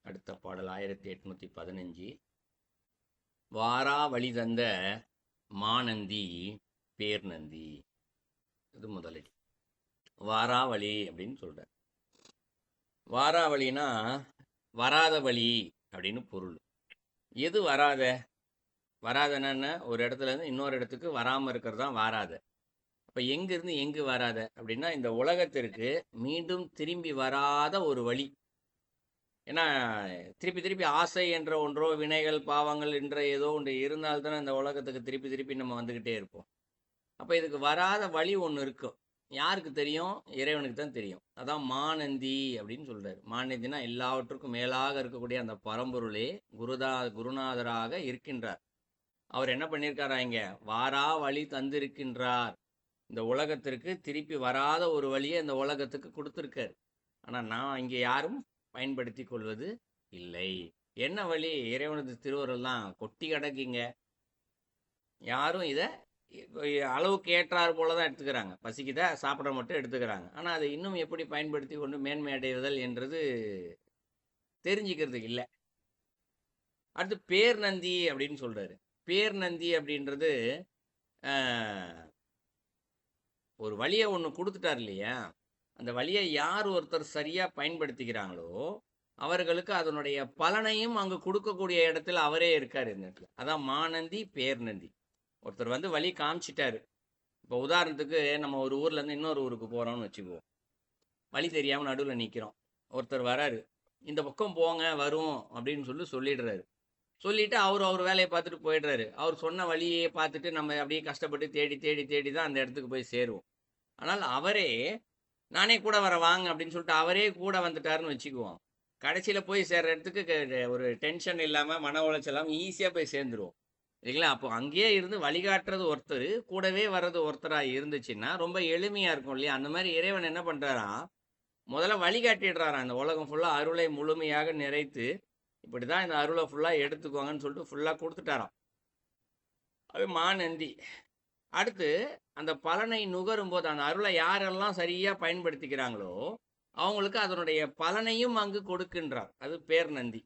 அடுத்த பாடல் 1815. வாரா வழி தந்த மாநந்தி பேர்நந்தி. இது முதலடி. வாரா வழி அப்படின்னு சொல்றார். வாரா வழினா வராத வழி அப்படின்னு பொருள். எது வராத? வராதன்னா ஒரு இடத்துல இருந்து இன்னொரு இடத்துக்கு வராமல் இருக்கிறது தான் வாராத. அப்போ எங்கிருந்து எங்கு வராத அப்படின்னா இந்த உலகத்திற்கு மீண்டும் திரும்பி வராத ஒரு வழி. ஏன்னா திருப்பி திருப்பி ஆசை என்ற ஒன்றோ வினைகள் பாவங்கள் என்ற ஏதோ ஒன்று இருந்தால்தானே இந்த உலகத்துக்கு திருப்பி திருப்பி நம்ம வந்துக்கிட்டே இருப்போம். அப்போ இதுக்கு வராத வழி ஒன்று இருக்கும். யாருக்கு தெரியும்? இறைவனுக்கு தான் தெரியும். அதான் மாநந்தி அப்படின்னு சொல்றாரு. மாநந்தினா எல்லாவற்றுக்கும் மேலாக இருக்கக்கூடிய அந்த பரம்பொருளே குருநாதராக இருக்கின்றார். அவர் என்ன பண்ணியிருக்காரா? இங்க வாரா வழி தந்திருக்கின்றார். இந்த உலகத்திற்கு திருப்பி வராத ஒரு வழியை இந்த உலகத்துக்கு கொடுத்துருக்காரு. ஆனால் நான் இங்கே யாரும் பயன்படுத்தி கொள்வது இல்லை. என்ன வழி? இறைவனது திருவருள்லாம் கொட்டி கிடக்குங்க. யாரும் இதை அளவுக்கு ஏற்றாறு போல தான் எடுத்துக்கிறாங்க. பசிக்குதா சாப்பிட மட்டும் எடுத்துக்கிறாங்க. ஆனால் அதை இன்னும் எப்படி பயன்படுத்தி கொண்டு மேன்மை அடைவதல் என்றது தெரிஞ்சுக்கிறதுக்கு இல்லை. அடுத்து பேர் நந்தி அப்படின்னு சொல்றாரு. பேர் நந்தி அப்படின்றது ஒரு வழியை ஒன்று கொடுத்துட்டார் இல்லையா? அந்த வழியை யார் ஒருத்தர் சரியாக பயன்படுத்திக்கிறாங்களோ அவர்களுக்கு அதனுடைய பலனையும் அங்கே கொடுக்கக்கூடிய இடத்துல அவரே இருக்கார் இந்த இடத்துல. அதான் மாநந்தி பேர்நந்தி. ஒருத்தர் வந்து வழி காமிச்சிட்டாரு. இப்போ உதாரணத்துக்கு நம்ம ஒரு ஊர்லேருந்து இன்னொரு ஊருக்கு போகிறோம்னு வச்சுக்குவோம். வழி தெரியாமல் நடுவில் நிற்கிறோம். ஒருத்தர் வராரு, இந்த பக்கம் போங்க வரும் அப்படின்னு சொல்லிடுறாரு. சொல்லிட்டு அவர் வேலையை பார்த்துட்டு போயிடுறாரு. அவர் சொன்ன வழியை பார்த்துட்டு நம்ம அப்படியே கஷ்டப்பட்டு தேடி தேடி தேடி தான் அந்த இடத்துக்கு போய் சேருவோம். ஆனால் அவரே நானே கூட வர வாங்க அப்படின்னு சொல்லிட்டு அவரே கூட வந்துட்டாருன்னு வச்சுக்குவோம். கடைசியில் போய் சேர்ற இடத்துக்கு ஒரு டென்ஷன் இல்லாமல் மன உளைச்சல் இல்லாமல் ஈஸியாக போய் சேர்ந்துருவோம் இல்லைங்களா? அப்போ அங்கேயே இருந்து வழிகாட்டுறது ஒருத்தர், கூடவே வர்றது ஒருத்தராக இருந்துச்சுன்னா ரொம்ப எளிமையாக இருக்கும் இல்லையா? அந்த மாதிரி இறைவன் என்ன பண்ணுறாராம், முதல்ல வழிகாட்டிடுறாராம். இந்த உலகம் ஃபுல்லாக அருளை முழுமையாக நிறைத்து இப்படி தான் இந்த அருளை ஃபுல்லாக எடுத்துக்கோங்கன்னு சொல்லிட்டு ஃபுல்லாக கொடுத்துட்டாராம். அது மாநந்தி. அடுத்து அந்த பலனை நுகரும் போது அந்த அருளை யாரெல்லாம் சரியாக பயன்படுத்திக்கிறாங்களோ அவங்களுக்கு அதனுடைய பலனையும் அங்கு கொடுக்கின்றார். அது பேர் நந்தி.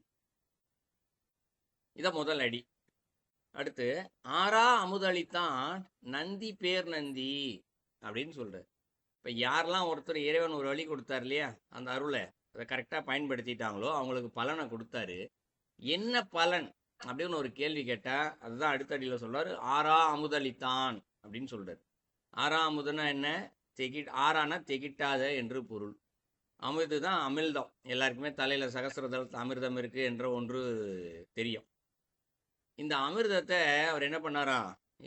இத முதல் அடி. அடுத்து ஆறா அமுதளித்தான் நந்தி பேர் நந்தி அப்படின்னு சொல்றாரு. இப்போ யாரெல்லாம் ஒருத்தர் இறைவன் ஒரு வழி கொடுத்தார் இல்லையா? அந்த அருளை அதை கரெக்டாக பயன்படுத்திட்டாங்களோ அவங்களுக்கு பலனை கொடுத்தாரு. என்ன பலன் அப்படின்னு ஒரு கேள்வி கேட்டால் அதுதான் அடுத்த அடியில் சொல்றாரு. ஆறா அமுதளித்தான் அப்படின்னு சொல்றாரு. ஆறா அமுதுன்னா என்ன? ஆறானா திகிட்டாத என்று பொருள். அமிர்து தான் அமிர்தம். எல்லாருக்குமே தலையில் சகசிரதளத்தில் அமிர்தம் இருக்கு என்ற ஒன்று தெரியும். இந்த அமிர்தத்தை அவர் என்ன பண்ணாரா?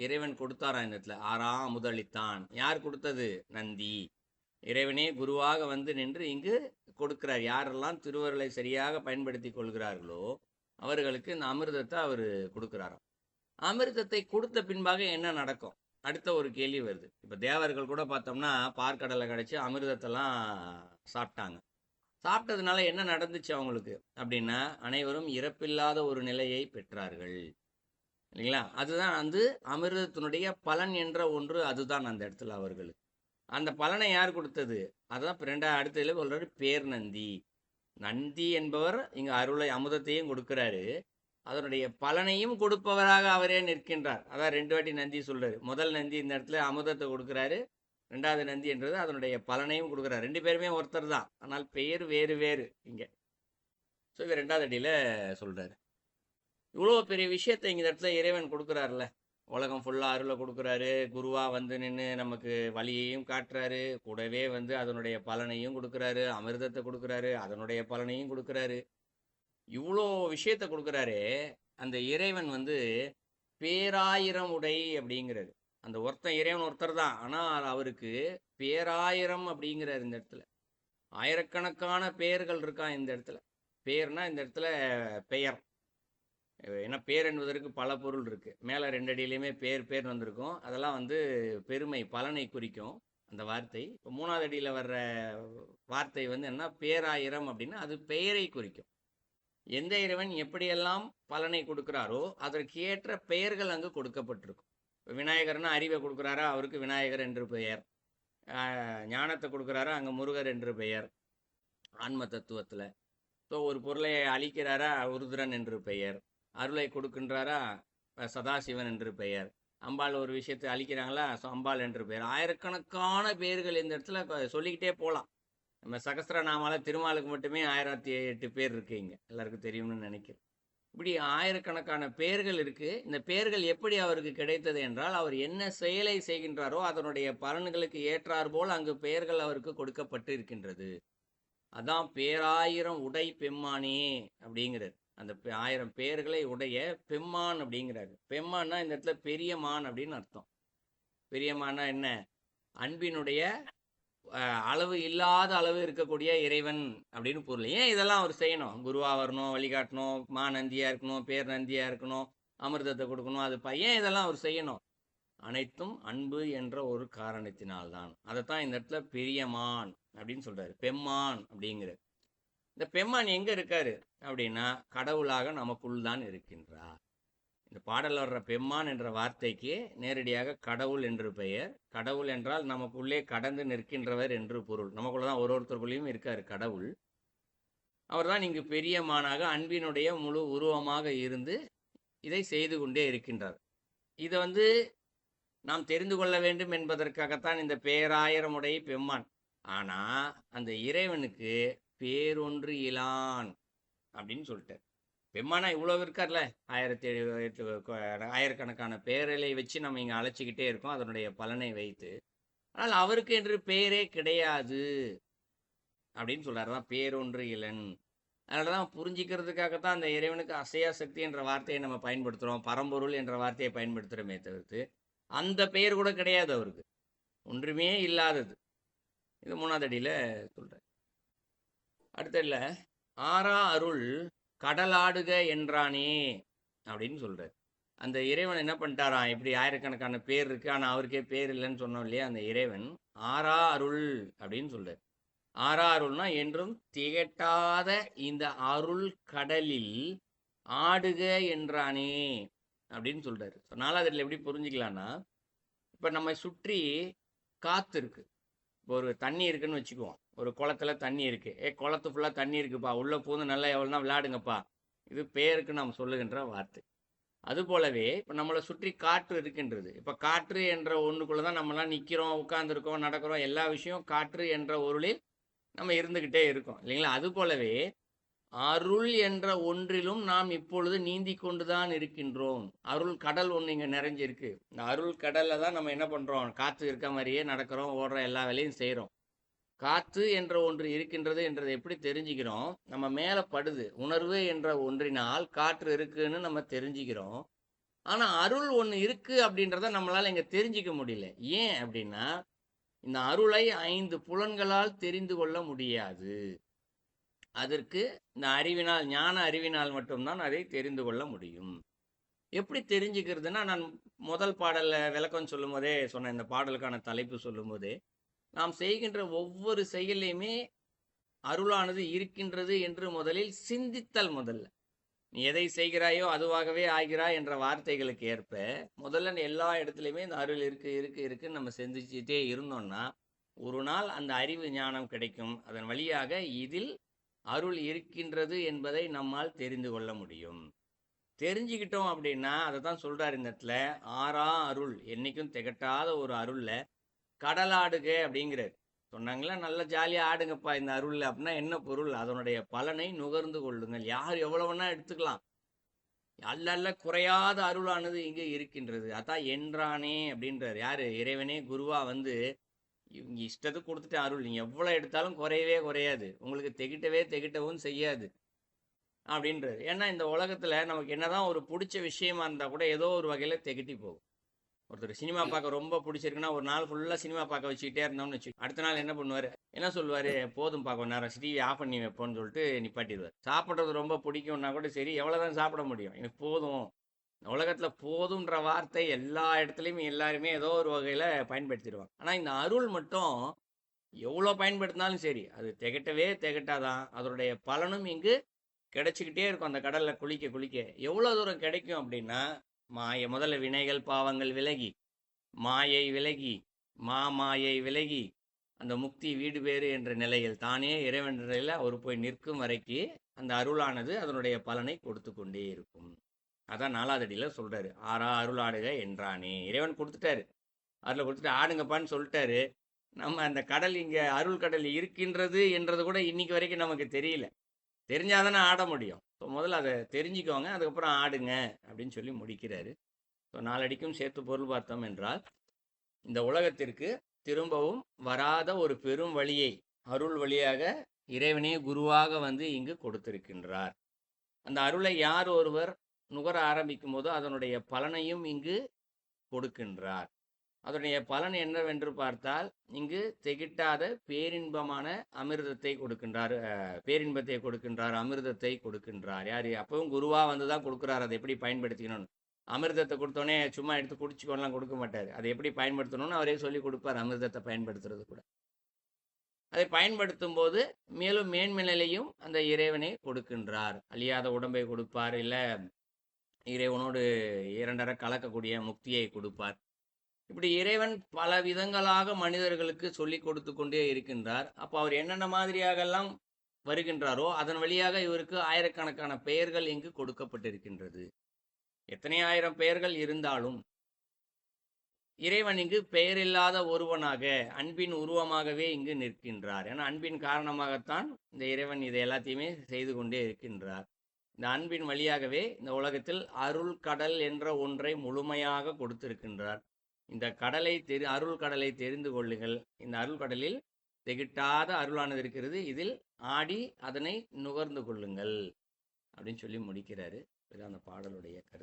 இறைவன் கொடுத்தாரா இந்த இடத்துல. ஆறா அமுதளித்தான். யார் கொடுத்தது? நந்தி. இறைவனே குருவாக வந்து நின்று இங்கு கொடுக்கிறார். யாரெல்லாம் திருவருளை சரியாக பயன்படுத்தி கொள்கிறார்களோ அவர்களுக்கு இந்த அமிர்தத்தை அவர் கொடுக்கிறாராம். அமிர்தத்தை கொடுத்த பின்பாக என்ன நடக்கும்? அடுத்த ஒரு கேள்வி வருது. இப்போ தேவர்கள் கூட பார்த்தோம்னா பார்க்கடலை கிடச்சி அமிர்தத்தெல்லாம் சாப்பிட்டாங்க. சாப்பிட்டதுனால என்ன நடந்துச்சு அவங்களுக்கு அப்படின்னா அனைவரும் இறப்பில்லாத ஒரு நிலையை பெற்றார்கள் இல்லைங்களா? அதுதான் வந்து அமிர்தத்தினுடைய பலன் என்ற ஒன்று. அதுதான் அந்த இடத்துல அவர்களுக்கு அந்த பலனை யார் கொடுத்தது? அதுதான் அடுத்ததுல சொல்றாரு பேர் நந்தி. நந்தி என்பவர் இங்க அருளை அமுதத்தையும் கொடுக்கிறாரு, அதனுடைய பலனையும் கொடுப்பவராக அவரே நிற்கின்றார். அதான் 2 வாட்டி நந்தி சொல்றாரு. முதல் நந்தி இந்த இடத்துல அமுதத்தை கொடுக்கிறாரு, 2வது நந்தி என்றது அதனுடைய பலனையும் கொடுக்குறாரு. 2 பேருமே ஒருத்தர் தான், ஆனால் பெயர் வேறு வேறு இங்க. ஸோ இவர் 2வது அடியில் சொல்றாரு. இவ்வளோ பெரிய விஷயத்தை இங்க இடத்துல இறைவன் கொடுக்குறாருல. உலகம் ஃபுல்லாக அருளை கொடுக்குறாரு, குருவாக வந்து நின்று நமக்கு வழியையும் காட்டுறாரு, கூடவே வந்து அதனுடைய பலனையும் கொடுக்குறாரு, அமிர்தத்தை கொடுக்குறாரு, அதனுடைய பலனையும் கொடுக்குறாரு. இவ்வளோ விஷயத்தை கொடுக்குறாரு. அந்த இறைவன் வந்து பேராயிரம் உடை அப்படிங்கிறது. அந்த ஒருத்தன் இறைவன் ஒருத்தர் தான், ஆனால் அவருக்கு பேராயிரம் அப்படிங்கிறார் இந்த இடத்துல. ஆயிரக்கணக்கான பெயர்கள் இருக்கான் இந்த இடத்துல. பேர்னா இந்த இடத்துல பெயர். ஏன்னா பேர் என்பதற்கு பல பொருள் இருக்கு. மேலே 2 அடியிலையுமே பேர் வந்திருக்கும். அதெல்லாம் வந்து பெருமை பலனை குறிக்கும் அந்த வார்த்தை. இப்போ 3வது அடியில் வர்ற வார்த்தை வந்து என்ன? பேராயிரம் அப்படின்னா அது பெயரை குறிக்கும். எந்த இறைவன் எப்படியெல்லாம் பலனை கொடுக்குறாரோ அதற்கு ஏற்ற பெயர்கள் அங்கு கொடுக்கப்பட்டிருக்கும். இப்போ விநாயகர்னா அறிவை கொடுக்குறாரா, அவருக்கு விநாயகர் என்று பெயர். ஞானத்தை கொடுக்குறாரா, அங்கே முருகர் என்று பெயர் ஆன்ம தத்துவத்தில். ஸோ ஒரு பொருளை அழிக்கிறாரா உருதுரன் என்று பெயர், அருளை கொடுக்கின்றாரா சதாசிவன் என்று பெயர், அம்பாள் ஒரு விஷயத்தை அழிக்கிறாங்களா ஸோ அம்பாள் என்று பெயர். ஆயிரக்கணக்கான பேர்கள் இந்த இடத்துல சொல்லிக்கிட்டே போகலாம். நம்ம சகஸ்ரநாமால திருமாலுக்கு மட்டுமே 1008 பேர் இருக்கு, இங்க எல்லாருக்கும் தெரியும்னு நினைக்கிறேன். இப்படி ஆயிரக்கணக்கான பெயர்கள் இருக்கு. இந்த பெயர்கள் எப்படி அவருக்கு கிடைத்தது என்றால், அவர் என்ன செயலை செய்கின்றாரோ அதனுடைய பலன்களுக்கு ஏற்றார் போல் அங்கு பெயர்கள் அவருக்கு கொடுக்கப்பட்டு இருக்கின்றது. அதான் பேராயிரம் உடை பெம்மானே அப்படிங்கிறது. அந்த 1000 பெயர்களை உடைய பெம்மான் அப்படிங்கிறாரு. பெம்மான்னா இந்த இடத்துல பெரிய மான் அப்படின்னு அர்த்தம். பெரிய மான்னா என்ன? அன்பினுடைய அளவு இல்லாத அளவு இருக்கக்கூடிய இறைவன் அப்படின்னு பொருள். ஏன் இதெல்லாம் அவர் செய்யணும்? குருவா வரணும், வழிகாட்டணும், நந்தியா இருக்கணும், பேர் நந்தியா இருக்கணும், அமிர்தத்தை கொடுக்கணும், அது ஏன் இதெல்லாம் அவர் செய்யணும்? அனைத்தும் அன்பு என்ற ஒரு காரணத்தினால்தான். அதைத்தான் இந்த இடத்துல பெரியமான் அப்படின்னு சொல்றாரு, பெம்மான் அப்படிங்கிறது. இந்த பெம்மான் எங்க இருக்காரு அப்படின்னா, கடவுளாக நமக்குள் தான் இருக்கின்றார். இந்த பாடல் வர்ற பெம்மான் என்ற வார்த்தைக்கு நேரடியாக கடவுள் என்று பெயர். கடவுள் என்றால் நமக்குள்ளே கடந்து நிற்கின்றவர் என்று பொருள். நமக்குள்ளதான் ஒருத்தருக்குள்ளேயும் இருக்காரு கடவுள். அவர் தான் இங்கு பெரியமானாக அன்பினுடைய முழு உருவமாக இருந்து இதை செய்து கொண்டே இருக்கின்றார். இதை நாம் தெரிந்து கொள்ள வேண்டும் என்பதற்காகத்தான் இந்த பேராயிரமுடைய பெம்மான். ஆனா அந்த இறைவனுக்கு பேரொன்று இலான் அப்படின்னு சொல்லிட்டார். பெம்மானா இவ்வளவு இருக்கார்ல, 1008 பேரலை வச்சு நம்ம இங்க அழைச்சிக்கிட்டே இருக்கோம் அதனுடைய பலனை வைத்து. ஆனால் அவருக்கு என்று பெயரே கிடையாது அப்படின்னு சொல்றாருதான், பேரொன்று இலன். அதனாலதான் புரிஞ்சிக்கிறதுக்காகத்தான் அந்த இறைவனுக்கு அசையா சக்தி என்ற வார்த்தையை நம்ம பயன்படுத்துறோம், பரம்பொருள் என்ற வார்த்தையை பயன்படுத்துறோமே தவிர்த்து அந்த பெயர் கூட கிடையாது அவருக்கு, ஒன்றுமே இல்லாதது. இது 3வது அடியில சொல்ற. அடுத்ததுல ஆறா அருள் கடலாடுக என்றானே அப்படின்னு சொல்றாரு. அந்த இறைவன் என்ன பண்ணிட்டாராம்? இப்படி ஆயிரக்கணக்கான பேர் இருக்கு, ஆனா அவருக்கே பேர் இல்லைன்னு சொன்னோம் இல்லையா? அந்த இறைவன் ஆறா அருள் அப்படின்னு சொல்றாரு. ஆறா அருள்னா என்றும் திகட்டாத இந்த அருள் கடலில் ஆடுக என்றானே அப்படின்னு சொல்றாரு. 4வது இடத்துல எப்படி புரிஞ்சுக்கலாம்னா, இப்ப நம்ம சுற்றி காத்து இருக்கு. இப்போ ஒரு தண்ணி இருக்குன்னு வச்சுக்குவோம், ஒரு குளத்துல தண்ணி இருக்கு. குளத்து ஃபுல்லா தண்ணி இருக்குப்பா, உள்ள பூந்து நல்லா எவ்வளோனா விளையாடுங்கப்பா, இது பேருக்கு நாம் சொல்லுகின்ற வார்த்தை. அது போலவே இப்போ நம்மளை சுற்றி காற்று இருக்கின்றது. இப்போ காற்று என்ற ஒன்றுக்குள்ளதான் நம்மளாம் நிற்கிறோம், உட்கார்ந்துருக்கோம், நடக்கிறோம், எல்லா விஷயம் காற்று என்ற ஒருளில் நம்ம இருந்துகிட்டே இருக்கோம் இல்லைங்களா? அது போலவே அருள் என்ற ஒன்றிலும் நாம் இப்பொழுது நீந்தி கொண்டுதான் இருக்கின்றோம். அருள் கடல் ஒன்று இங்க நிறைஞ்சிருக்கு. இந்த அருள் கடல்ல தான் நம்ம என்ன பண்றோம்? காற்று இருக்க மாதிரியே நடக்கிறோம், ஓடுற எல்லா வேலையும் செய்யறோம். காற்று என்ற ஒன்று இருக்கின்றது என்றதை எப்படி தெரிஞ்சுக்கிறோம்? நம்ம மேல படுது, உணர்வு என்ற ஒன்றினால் காற்று இருக்குன்னு நம்ம தெரிஞ்சுக்கிறோம். ஆனா அருள் ஒன்று இருக்கு அப்படின்றத நம்மளால இங்க தெரிஞ்சிக்க முடியல. ஏன் அப்படின்னா, இந்த அருளை 5 புலன்களால் தெரிந்து கொள்ள முடியாது. அதற்கு இந்த அறிவினால், ஞான அறிவினால் மட்டும்தான் அதை தெரிந்து கொள்ள முடியும். எப்படி தெரிஞ்சுக்கிறதுனா, நான் முதல் பாடல்ல விளக்கம் சொல்லும் போதே சொன்ன, இந்த பாடலுக்கான தலைப்பு சொல்லும் போதே, நாம் செய்கின்ற ஒவ்வொரு செயலையுமே அருளானது இருக்கின்றது என்று முதலில் சிந்தித்தல். முதல்ல நீ எதை செய்கிறாயோ அதுவாகவே ஆகிறாய் என்ற வார்த்தைகளுக்கு ஏற்ப முதல்ல எல்லா இடத்துலையுமே இந்த அருள் இருக்கு இருக்கு இருக்குன்னு நம்ம சிந்திச்சுட்டே இருந்தோம்னா, ஒரு நாள் அந்த அறிவு ஞானம் கிடைக்கும். அதன் வழியாக இதில் அருள் இருக்கின்றது என்பதை நம்மால் தெரிந்து கொள்ள முடியும். தெரிஞ்சுக்கிட்டோம் அப்படின்னா, அதை தான் சொல்றாரு இந்த இடத்துல, ஆறா அருள், என்னைக்கும் திகட்டாத ஒரு அருள்ல கடலாடுக அப்படிங்கிறார். சொன்னாங்களா, நல்லா ஜாலியா ஆடுங்கப்பா இந்த அருள் அப்படின்னா என்ன பொருள்? அதனுடைய பலனை நுகர்ந்து கொள்ளுங்கள். யார் எவ்வளவுனா எடுத்துக்கலாம். அல்ல குறையாத அருளானது இங்கே இருக்கின்றது. அதான் என்றானே அப்படின்றார். யாரு? இறைவனே குருவா வந்து இவங்க இஷ்டத்துக்கு கொடுத்துட்டு அருள் நீங்க எவ்வளவு எடுத்தாலும் குறையவே குறையாது, உங்களுக்கு திகிட்டவும் செய்யாது அப்படின்றாரு. ஏன்னா இந்த உலகத்துல நமக்கு என்னதான் ஒரு பிடிச்ச விஷயமா இருந்தா கூட ஏதோ ஒரு வகையில திகட்டி போகும். ஒருத்தர் சினிமா பார்க்க ரொம்ப பிடிச்சிருக்குன்னா ஒரு நாள் ஃபுல்லா சினிமா பார்க்க வச்சுக்கிட்டே இருந்தோம்னு வச்சு, அடுத்த நாள் என்ன பண்ணுவாரு? என்ன சொல்லுவாரு? போதும் பார்க்க நேரம், டிவி ஆஃப் பண்ணி வைப்போம்னு சொல்லிட்டு நிப்பாட்டிடுவார். சாப்பிட்றது ரொம்ப பிடிக்கும்னா கூட சரி, எவ்வளவுதான் சாப்பிட முடியும், எனக்கு போதும். உலகத்துல போதும்ன்ற வார்த்தை எல்லா இடத்துலையும் எல்லாருமே ஏதோ ஒரு வகையில பயன்படுத்திடுவாங்க. ஆனா இந்த அருள் மட்டும் எவ்வளவு பயன்படுத்தினாலும் சரி, அது திகட்டாதான். அதனுடைய பலனும் இங்கு கிடைச்சிக்கிட்டே இருக்கும். அந்த கடல்ல குளிக்க குளிக்க எவ்வளவு தூரம் கிடைக்கும் அப்படின்னா, முதல்ல வினைகள் பாவங்கள் விலகி, மாயை விலகி, மாயை விலகி, அந்த முக்தி வீடு பேறு என்ற நிலையில் தானே இறைவன் நிலையில் அவர் போய் நிற்கும் வரைக்கு அந்த அருளானது அதனுடைய பலனை கொடுத்து கொண்டே இருக்கும். அதான் 4வது அடியில் சொல்றாரு, ஆறா அருள் ஆடுக என்றானே. இறைவன் கொடுத்துட்டாரு, அருளை கொடுத்துட்டு ஆடுங்கப்பான்னு சொல்லிட்டாரு. நம்ம அந்த கடல் இங்கே அருள் கடல் இருக்கின்றது என்றது கூட இன்னைக்கு வரைக்கும் நமக்கு தெரியல. தெரிஞ்சாதானே ஆட முடியும். ஸோ முதல்ல அதை தெரிஞ்சுக்கோங்க, அதுக்கப்புறம் ஆடுங்க அப்படின்னு சொல்லி முடிக்கிறாரு. ஸோ 4 அடிக்கும் சேர்த்து பொருள் பார்த்தோம் என்றால், இந்த உலகத்திற்கு திரும்பவும் வராத ஒரு பெரும் வழியை அருள் வழியாக இறைவனே குருவாக வந்து இங்கு கொடுத்திருக்கின்றார். அந்த அருளை யார் ஒருவர் நுகர ஆரம்பிக்கும் போதோ அதனுடைய பலனையும் இங்கு கொடுக்கின்றார். அதனுடைய பலன் என்னவென்று பார்த்தால், இங்கு திகிட்டாத பேரின்பமான அமிர்தத்தை கொடுக்கின்றார். பேரின்பத்தை கொடுக்கின்றார், அமிர்தத்தை கொடுக்கின்றார். யார்? அப்பவும் குருவா வந்து தான் கொடுக்குறாரு. அதை எப்படி பயன்படுத்திக்கணும்னு. அமிர்தத்தை கொடுத்தோடனே சும்மா எடுத்து குடிச்சுக்கோலாம் கொடுக்க மாட்டார். அதை எப்படி பயன்படுத்தணும்னு அவரே சொல்லி கொடுப்பார். அமிர்தத்தை பயன்படுத்துறது கூட அதை பயன்படுத்தும் போது மேலும் மேன்மையிலையும் அந்த இறைவனை கொடுக்கின்றார். அழியாத உடம்பை கொடுப்பார், இல்லை இறைவனோடு இரண்டரை கலக்கக்கூடிய முக்தியை கொடுப்பார். இப்படி இறைவன் பல விதங்களாக மனிதர்களுக்கு சொல்லி கொடுத்து கொண்டே இருக்கின்றார். அப்போ அவர் என்னென்ன மாதிரியாகலாம் வருகின்றாரோ அதன் வழியாக இவருக்கு ஆயிரக்கணக்கான பெயர்கள் இங்கு கொடுக்கப்பட்டிருக்கின்றது. எத்தனை ஆயிரம் பெயர்கள் இருந்தாலும் இறைவன் இங்கு பெயரில்லாத ஒருவனாக அன்பின் உருவமாகவே இங்கு நிற்கின்றார். ஏன்னா அன்பின் காரணமாகத்தான் இந்த இறைவன் இதை எல்லாத்தையுமே செய்து கொண்டே இருக்கின்றார். இந்த அன்பின் வழியாகவே இந்த உலகத்தில் அருள் கடல் என்ற ஒன்றை முழுமையாக கொடுத்திருக்கின்றார். இந்த கடலை அருள் கடலை தெரிந்து கொள்ளுங்கள். இந்த அருள் கடலில் திகிட்டாத அருளானது இருக்கிறது, இதில் ஆடி அதனை நுகர்ந்து கொள்ளுங்கள் அப்படின்னு சொல்லி முடிக்கிறாரு. இதுதான் அந்த பாடலுடைய கருத்து.